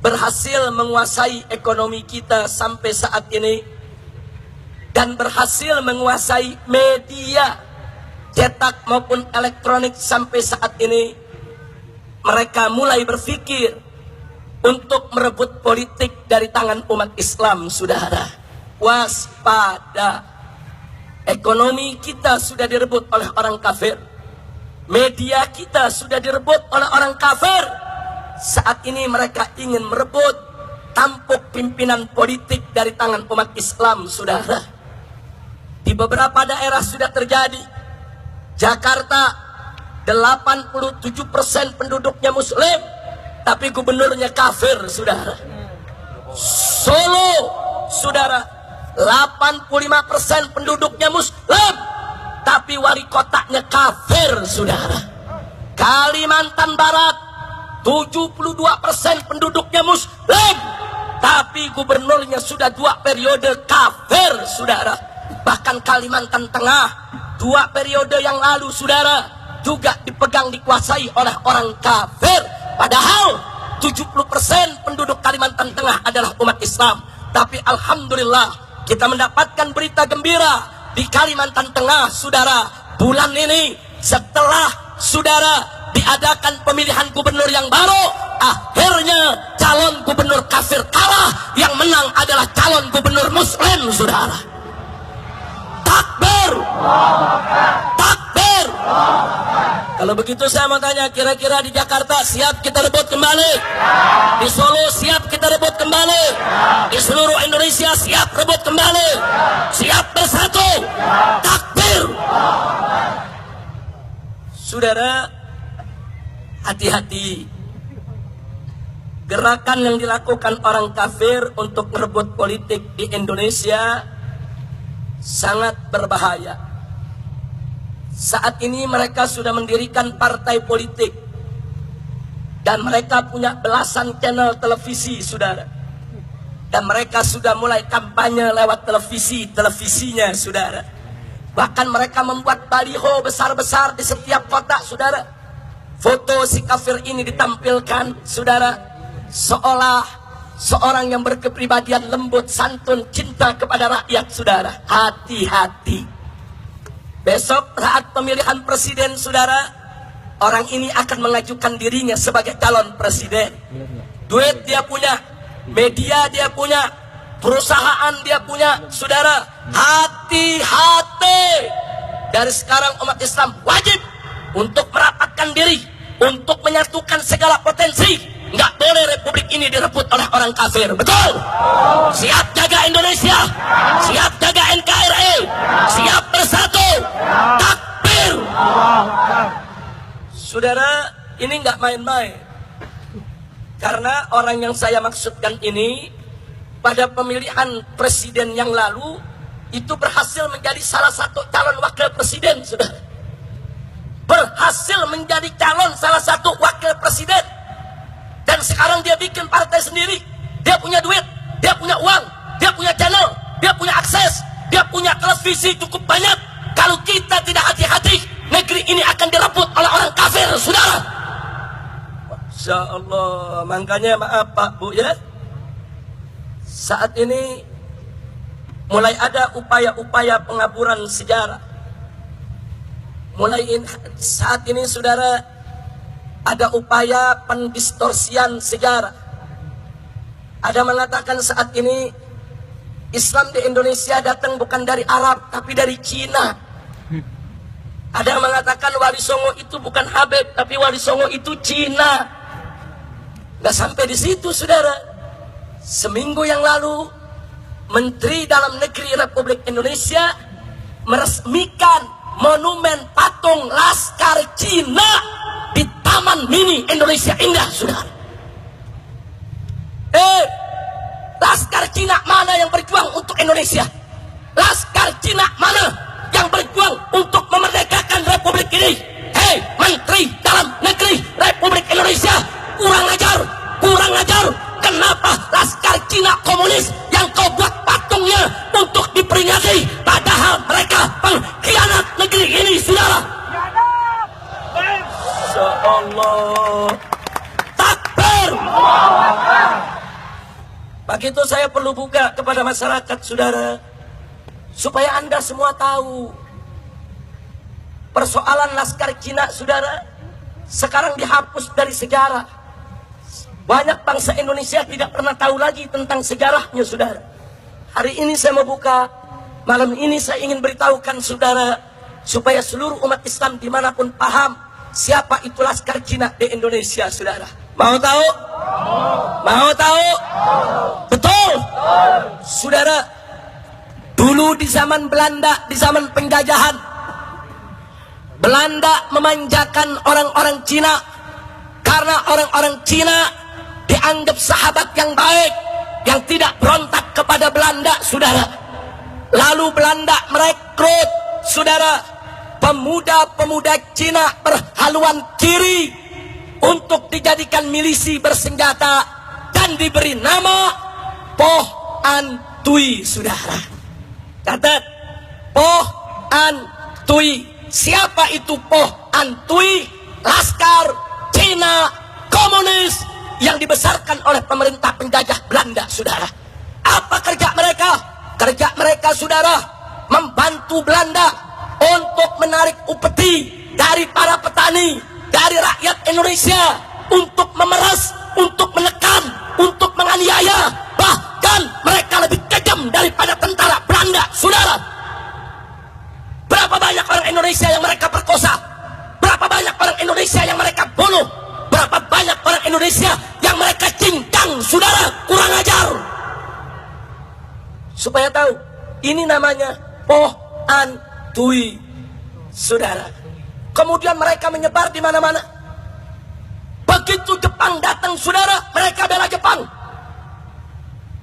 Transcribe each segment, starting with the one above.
berhasil menguasai ekonomi kita sampai saat ini, dan berhasil menguasai media cetak maupun elektronik sampai saat ini. Mereka mulai berpikir untuk merebut politik dari tangan umat Islam, saudara. Waspada, ekonomi kita sudah direbut oleh orang kafir, media kita sudah direbut oleh orang kafir. Saat ini mereka ingin merebut tampuk pimpinan politik dari tangan umat Islam, saudara. Di beberapa daerah sudah terjadi. Jakarta 87% penduduknya muslim, tapi gubernurnya kafir, saudara. Solo, saudara, 85% penduduknya muslim, tapi wali kotanya kafir, saudara. Kalimantan Barat 72% penduduknya muslim, tapi gubernurnya sudah 2 periode kafir, saudara. Bahkan Kalimantan Tengah 2 periode yang lalu, saudara, juga dikuasai oleh orang kafir. Padahal 70% penduduk Kalimantan Tengah adalah umat Islam. Tapi alhamdulillah kita mendapatkan berita gembira di Kalimantan Tengah, saudara. Bulan ini setelah, saudara, diadakan pemilihan gubernur yang baru, akhirnya calon gubernur kafir kalah, yang menang adalah calon gubernur muslim, saudara. Takbir, takbir. Kalau begitu saya mau tanya, kira-kira di Jakarta siap kita rebut kembali? Di Solo siap kita rebut kembali? Di seluruh Indonesia siap rebut kembali? Siap bersatu? Takbir. Saudara, hati-hati. Gerakan yang dilakukan orang kafir untuk merebut politik di Indonesia sangat berbahaya. Saat ini mereka sudah mendirikan partai politik, dan mereka punya belasan channel televisi, saudara. Dan mereka sudah mulai kampanye lewat televisinya, saudara. Bahkan mereka membuat baliho besar-besar di setiap kota, saudara. Foto si kafir ini ditampilkan, saudara, seolah seorang yang berkepribadian lembut, santun, cinta kepada rakyat, saudara. Hati-hati. Besok saat pemilihan presiden, saudara, orang ini akan mengajukan dirinya sebagai calon presiden. Duit dia punya, media dia punya, perusahaan dia punya, saudara. Hati-hati. Dari sekarang umat Islam wajib untuk merapatkan diri, untuk menyatukan segala potensi. Nggak boleh republik ini direbut oleh orang kafir. Betul? Siap jaga Indonesia, siap jaga NKRI, siap bersatu. Takbir. Saudara, ini nggak main-main. Karena orang yang saya maksudkan ini pada pemilihan presiden yang lalu itu berhasil menjadi salah satu calon wakil presiden, saudara. Berhasil menjadi calon salah satu wakil presiden. Dan sekarang dia bikin partai sendiri. Dia punya duit, dia punya uang, dia punya channel, dia punya akses, dia punya televisi cukup banyak. Kalau kita tidak hati-hati, negeri ini akan direbut oleh orang kafir, saudara. Masya Allah. Makanya maaf Pak Bu ya, saat ini mulai ada upaya-upaya pengaburan sejarah. Saat ini, saudara, ada upaya pendistorsian sejarah. Ada mengatakan saat ini Islam di Indonesia datang bukan dari Arab tapi dari Cina. Ada yang mengatakan Wali Songo itu bukan Habib tapi Wali Songo itu Cina. Gak sampai di situ, saudara. Seminggu yang lalu Menteri Dalam Negeri Republik Indonesia meresmikan monumen patung Laskar Cina di Taman Mini Indonesia Indah, saudara. Laskar Cina mana yang berjuang untuk Indonesia? Laskar Cina mana yang berjuang untuk memerdekakan Republik ini? Hei, Menteri Dalam Negeri Republik Indonesia, kurang ajar, kurang ajar. Kenapa Laskar Cina komunis yang kau buat patungnya untuk diperingati, padahal mereka pengkhianat negeri ini, saudara? Masya Allah. Takbir. Begitu saya perlu buka kepada masyarakat, saudara, supaya Anda semua tahu persoalan Laskar Cina, saudara, sekarang dihapus dari sejarah. Banyak bangsa Indonesia tidak pernah tahu lagi tentang sejarahnya, saudara. Hari ini saya mau buka, malam ini saya ingin beritahukan saudara, supaya seluruh umat Islam dimanapun paham siapa itu Laskar Cina di Indonesia, saudara. Mau tahu? Mau tahu? Betul? Saudara, dulu di zaman Belanda, di zaman penjajahan, Belanda memanjakan orang-orang Cina karena orang-orang Cina dianggap sahabat yang baik, yang tidak berontak kepada Belanda, saudara. Lalu Belanda merekrut, saudara, pemuda-pemuda Cina berhaluan kiri untuk dijadikan milisi bersenjata dan diberi nama Poh An Tui, saudara. Catat, Poh An Tui. Siapa itu Poh An Tui? Laskar Cina komunis yang dibesarkan oleh pemerintah penjajah Belanda, saudara. Apa kerja mereka? Kerja mereka, saudara, membantu Belanda untuk menarik upeti dari para petani, dari rakyat Indonesia, untuk memeras, untuk menekan, untuk menganiaya. Bahkan mereka lebih kejam daripada tentara Belanda, saudara. Berapa banyak orang Indonesia yang mereka perkosa? Berapa banyak orang Indonesia yang mereka bunuh? Berapa banyak orang Indonesia yang mereka cincang, saudara? Kurang ajar. Supaya tahu, ini namanya Poh An Tui, saudara. Kemudian mereka menyebar di mana-mana. Begitu Jepang datang, saudara, mereka bela Jepang.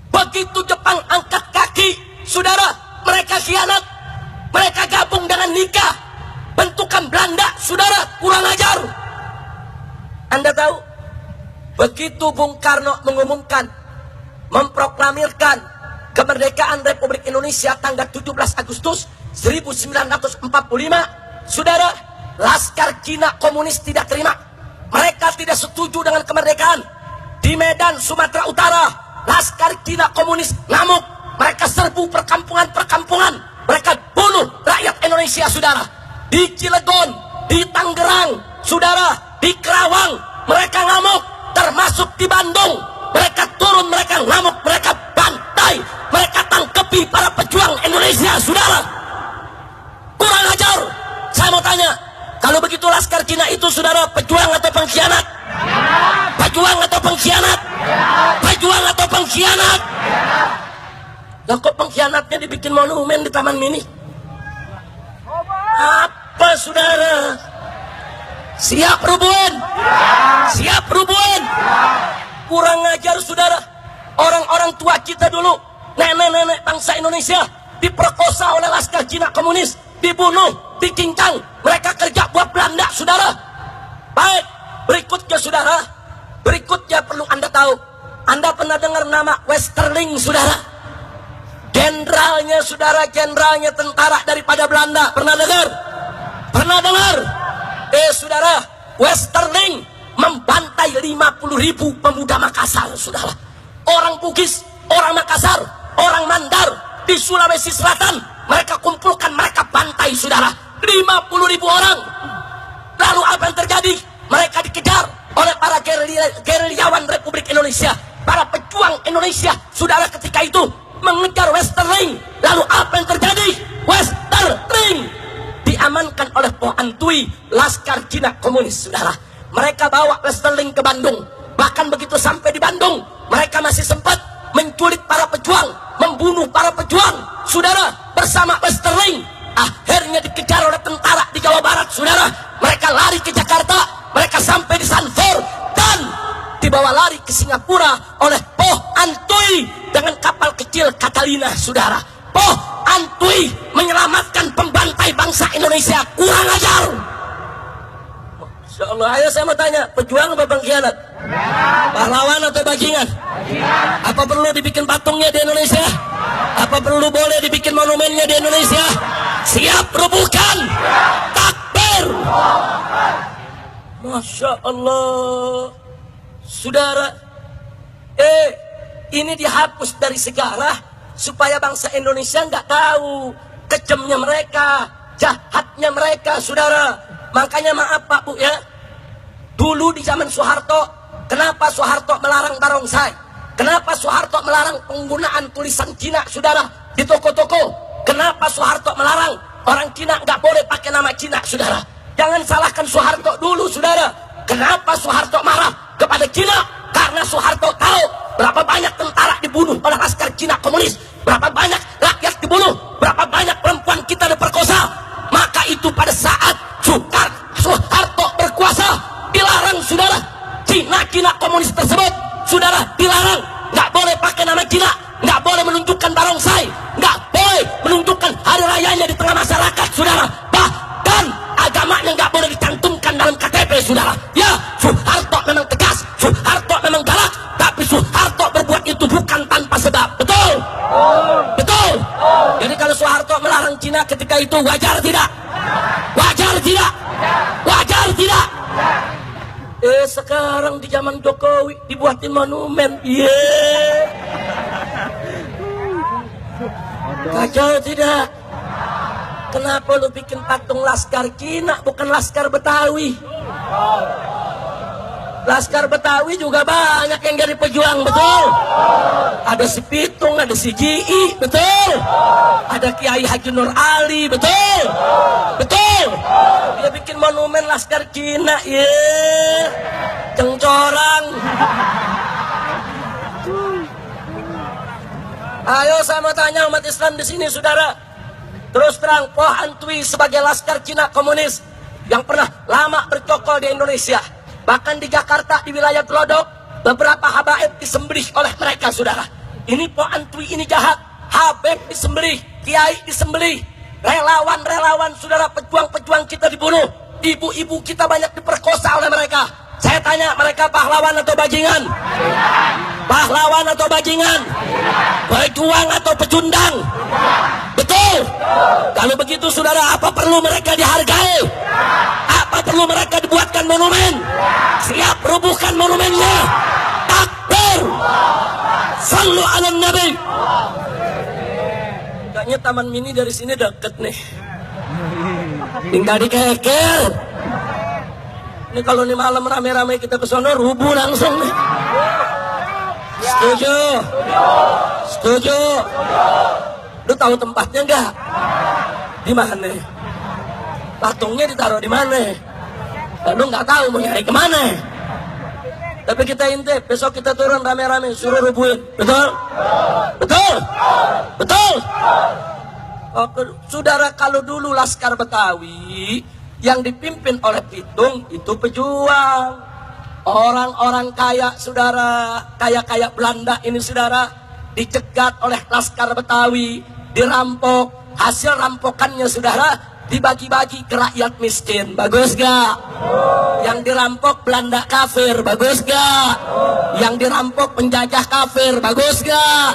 Begitu Jepang angkat kaki, saudara, mereka khianat. Mereka gabung dengan nikah bentukan Belanda, saudara. Kurang ajar. Anda tahu, begitu Bung Karno mengumumkan, memproklamirkan kemerdekaan Republik Indonesia tanggal 17 Agustus 1945, saudara, Laskar Cina komunis tidak terima. Mereka tidak setuju dengan kemerdekaan. Di Medan, Sumatera Utara, Laskar Cina komunis ngamuk. Mereka serbu perkampungan-perkampungan. Mereka bunuh rakyat Indonesia, saudara. Di Cilegon, di Tangerang, saudara, di Kerawang, mereka ngamuk. Termasuk di Bandung, mereka turun, mereka ngamuk, mereka bantai, mereka tangkepi para pejuang Indonesia, saudara. Kurang ajar. Saya mau tanya, kalau begitu Laskar Cina itu, saudara, pejuang atau pengkhianat? Pejuang atau pengkhianat? Pejuang atau pengkhianat? Lah kok pengkhianatnya dibikin monumen di Taman Mini? Apa, saudara? Siap Rubun? Siap Rubun? Kurang ajar, saudara. Orang-orang tua kita dulu, nenek-nenek bangsa Indonesia, diperkosa oleh Laskar Cina komunis, dibunuh, dicincang. Mereka kerja buat Belanda, saudara. Baik, berikutnya, saudara. Berikutnya perlu Anda tahu. Anda pernah dengar nama Westerling, saudara? Jenderalnya, saudara, jenderalnya tentara daripada Belanda. Pernah dengar? Pernah dengar? Saudara, Westerling membantai 50.000 pemuda Makassar, saudara. Orang Bugis, orang Makassar, orang Mandar di Sulawesi Selatan, mereka kumpulkan, mereka bantai, saudara. 50.000 orang. Lalu apa yang terjadi? Mereka dikejar oleh para gerilyawan Republik Indonesia, para pejuang Indonesia, saudara, ketika itu mengejar Westerling. Lalu apa yang terjadi? Westerling diamankan oleh Poh An Tui, Laskar Cina komunis, saudara. Mereka bawa Westerling ke Bandung. Bahkan begitu sampai di Bandung, mereka masih sempat menculik para pejuang, membunuh para pejuang, saudara, bersama Westerling. Akhirnya dikejar oleh tentara di Jawa Barat, saudara. Mereka lari ke Jakarta, mereka sampai di Sanford, dan dibawa lari ke Singapura oleh Poh An Tui dengan kapal kecil Catalina, saudara. Poh An Tui menyelamatkan pembantai bangsa Indonesia. Kurang ajar. Masya Allah. Ayo saya mau tanya, pejuang apa pengkhianat? Pahlawan atau bajingan? Apa perlu dibikin patungnya di Indonesia? Apa perlu boleh dibikin monumennya di Indonesia? Siap rubuhkan. Takbir. Masya Allah. Saudara, ini dihapus dari sejarah supaya bangsa Indonesia nggak tahu kejamnya mereka, jahatnya mereka, saudara. Makanya maaf Pak Bu ya, dulu di zaman Soeharto, kenapa Soeharto melarang barongsai? Kenapa Soeharto melarang penggunaan tulisan Cina, saudara, di toko-toko? Kenapa Soeharto melarang orang Cina nggak boleh pakai nama Cina, saudara? Jangan salahkan Soeharto dulu, saudara. Kenapa Soeharto marah kepada Cina? Karena Soeharto tahu berapa banyak tentara dibunuh oleh laskar Cina komunis, berapa banyak rakyat dibunuh, berapa banyak perempuan kita diperkosa. Maka itu pada saat Soeharto berkuasa, dilarang, saudara. Cina komunis tersebut, saudara, dilarang. Nggak boleh pakai nama Cina, nggak boleh menunjukkan barongsai, nggak boleh menunjukkan hari rayanya di tengah masyarakat, saudara. Bahkan agamanya nggak boleh dicantumkan dalam KTP, saudara. Ya, Soeharto memang tegas, Soeharto memang galak, tapi Soeharto berbuat itu bukan tanpa sebab. Betul? Betul? Jadi kalau Soeharto melarang Cina ketika itu wajar tidak? Wajar tidak? Wajar tidak? Sekarang di zaman Jokowi dibuatin monumen. Kacau tidak? Kenapa lu bikin patung laskar Cina bukan laskar Betawi? Laskar Betawi juga banyak yang jadi pejuang, betul? Ada si Pitung, ada si Ji, betul? Ada Kiai Haji Nur Ali, betul? Betul? Dia bikin monumen laskar Cina, cengcorang. Ayo saya mau tanya umat Islam di sini, saudara. Terus terang, Poh Antwi sebagai laskar Cina komunis yang pernah lama bercokol di Indonesia, bahkan di Jakarta, di wilayah Glodok, beberapa habaib disembelih oleh mereka, saudara. Ini Poh Antwi ini jahat, habib disembelih, kiai disembelih, relawan-relawan, saudara, pejuang-pejuang kita dibunuh, ibu-ibu kita banyak diperkosa oleh mereka. Saya tanya, mereka pahlawan atau bajingan? Pahlawan atau bajingan? Pejuang atau pecundang? Betul? Kalau begitu, saudara, apa perlu mereka dihargai? Apa perlu mereka dibuatkan monumen? Siap rubuhkan monumennya. Takbir. Sallu ala Nabi. Kayaknya Taman Mini dari sini deket nih. Tinggal dikeker. Ini kalau nih malam rame-rame kita ke sono, rubuh langsung nih. Setuju? Setuju? Lu tahu tempatnya enggak? Di mana? Patungnya ditaruh di mana? Lu nggak tahu mau nyari kemana? Tapi kita intip, besok kita turun rame-rame suruh rubuhin, betul? Betul? Betul? Oke, saudara, kalau dulu Laskar Betawi yang dipimpin oleh Pitung itu pejuang, orang-orang kaya, saudara, kaya-kaya Belanda ini, saudara, dicegat oleh Laskar Betawi, dirampok, hasil rampokannya, saudara, dibagi-bagi ke rakyat miskin. Bagus gak? Yang dirampok Belanda kafir. Bagus gak? Yang dirampok penjajah kafir. Bagus gak?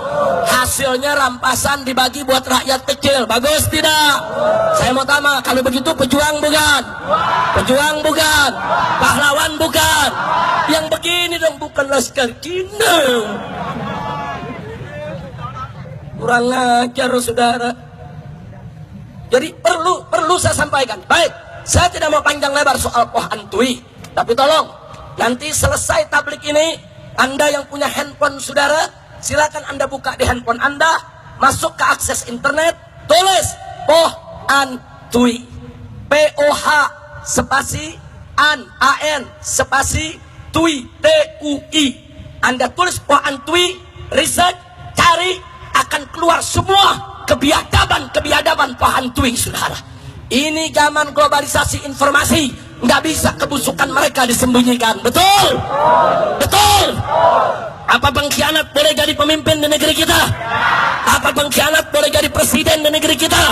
Hasilnya rampasan dibagi buat rakyat kecil. Bagus tidak? Saya mau tanya, kalau begitu pejuang bukan? Pejuang bukan? Pahlawan bukan? Yang begini dong bukan Laskar Cina. Kurang ajar, saudara. Jadi perlu saya sampaikan. Baik, saya tidak mau panjang lebar soal Poh Antwi, tapi tolong nanti selesai tablik ini, Anda yang punya handphone, saudara, silakan Anda buka di handphone Anda, masuk ke akses internet, tulis Poh Antwi, POH spasi an spasi Tui TUI. Anda tulis Poh Antwi, research, cari, akan keluar semua kebiadaban Poh Antwi, saudara. Ini zaman globalisasi informasi, nggak bisa kebusukan mereka disembunyikan. Betul? Betul? Apa pengkhianat boleh jadi pemimpin di negeri kita? Apa pengkhianat boleh jadi presiden di negeri kita?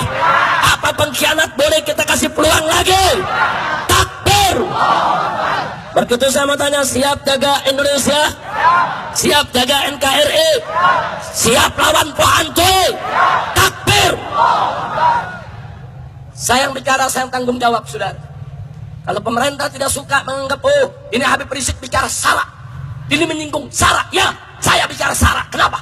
Apa pengkhianat boleh kita kasih peluang lagi? Takbir. Begitu saya mau tanya, siap jaga Indonesia? Siap jaga NKRI? Siap lawan Poh Antwi? Takbir. Saya yang bicara, saya yang tanggung jawab, saudara. Kalau pemerintah tidak suka menganggap, oh ini Habib Rizik bicara salah, ini menyinggung Sarah, ya saya bicara Sarah. Kenapa?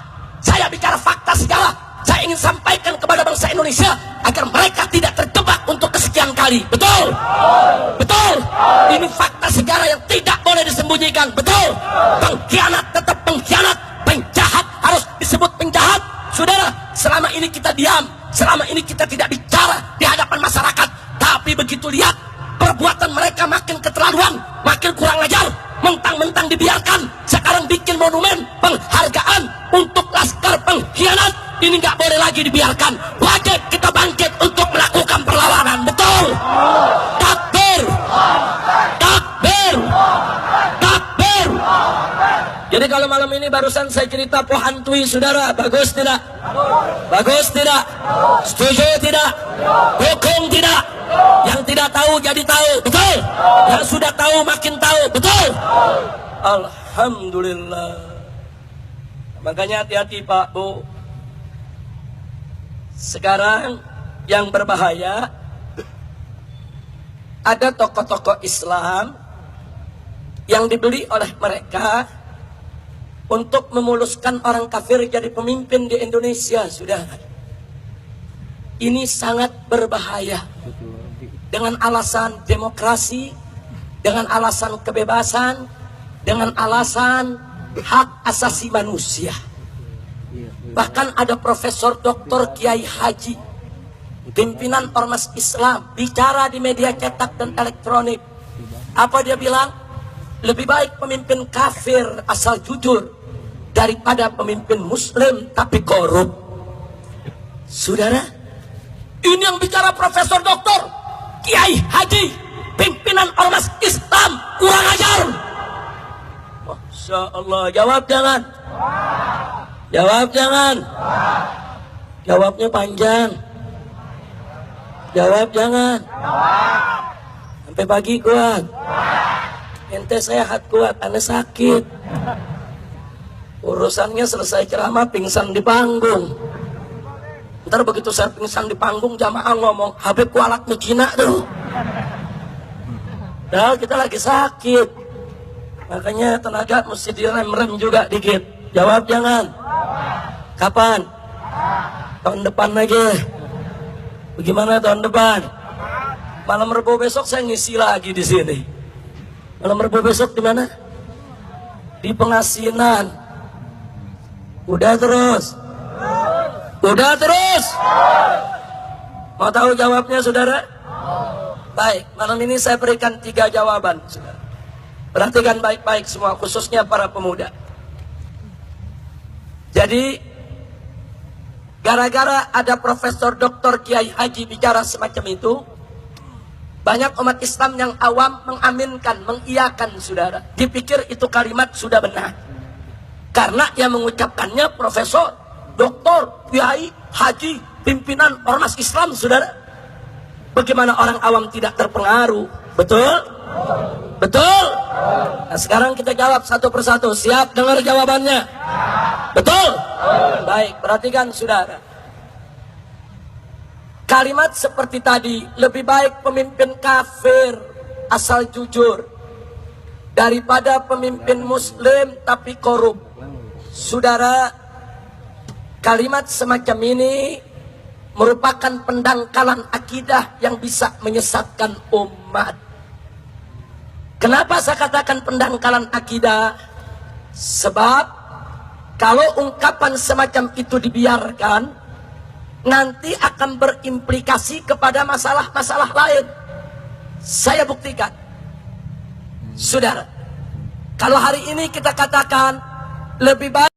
ini kita tidak bicara di hadapan masyarakat, tapi begitu lihat perbuatan mereka makin keterlaluan, makin kurang ajar, mentang-mentang dibiarkan, sekarang bikin monumen penghargaan untuk laskar pengkhianat. Ini nggak boleh lagi dibiarkan, wajib kita bangkit untuk melakukan perlawanan. Betul? Takbir, takbir, takbir. Jadi kalau malam ini barusan saya cerita pohantui, saudara, bagus tidak? Bagus tidak? Setuju tidak? Hukum tidak? Yang tidak tahu jadi tahu, betul? Yang sudah tahu makin tahu, betul? Alhamdulillah. Makanya hati-hati Pak, Bu. Sekarang yang berbahaya, ada tokoh-tokoh Islam yang dibeli oleh mereka untuk memuluskan orang kafir jadi pemimpin di Indonesia, sudah. Ini sangat berbahaya. Dengan alasan demokrasi, dengan alasan kebebasan, dengan alasan hak asasi manusia. Bahkan ada Profesor Dr. Kiai Haji, pimpinan Ormas Islam, bicara di media cetak dan elektronik. Apa dia bilang? Lebih baik pemimpin kafir asal jujur daripada pemimpin muslim tapi korup. Saudara, ini yang bicara Profesor Dr. Kiai Haji, pimpinan Ormas Islam, kurang ajar. Masya Allah. Jawab jangan. Jawab jangan. Jawabnya panjang. Jawab jangan. Sampai pagi kuat. Ente sehat kuat, ane sakit. Urusannya selesai ceramah pingsan di panggung. Ntar begitu saya pingsan di panggung, jamaah ngomong Habib kualat Cina tuh. Dah kita lagi sakit, makanya tenaga mesti direm-rem juga dikit. Jawab jangan. Kapan? Tahun depan lagi. Bagaimana tahun depan? Malam Rebo besok saya ngisi lagi di sini. Malam Rebo besok di mana? Di Pengasinan. Udah terus. Udah terus. Mau tahu jawabnya, saudara? Baik, malam ini saya berikan 3 jawaban, saudara. Perhatikan baik-baik semua, khususnya para pemuda. Jadi, gara-gara ada Profesor Dr. Kiai Haji bicara semacam itu, banyak umat Islam yang awam mengaminkan, mengiyakan, saudara. Dipikir itu kalimat sudah benar. Karena yang mengucapkannya Profesor Dr. Kiai Haji, pimpinan Ormas Islam, saudara. Bagaimana orang awam tidak terpengaruh? Betul? Betul? Nah, sekarang kita jawab satu persatu. Siap dengar jawabannya? Betul? Baik, perhatikan saudara. Kalimat seperti tadi, lebih baik pemimpin kafir asal jujur daripada pemimpin muslim tapi korup. Saudara, kalimat semacam ini merupakan pendangkalan akidah yang bisa menyesatkan umat. Kenapa saya katakan pendangkalan akidah? Sebab kalau ungkapan semacam itu dibiarkan, nanti akan berimplikasi kepada masalah-masalah lain. Saya buktikan. Saudara, kalau hari ini kita katakan lebih baik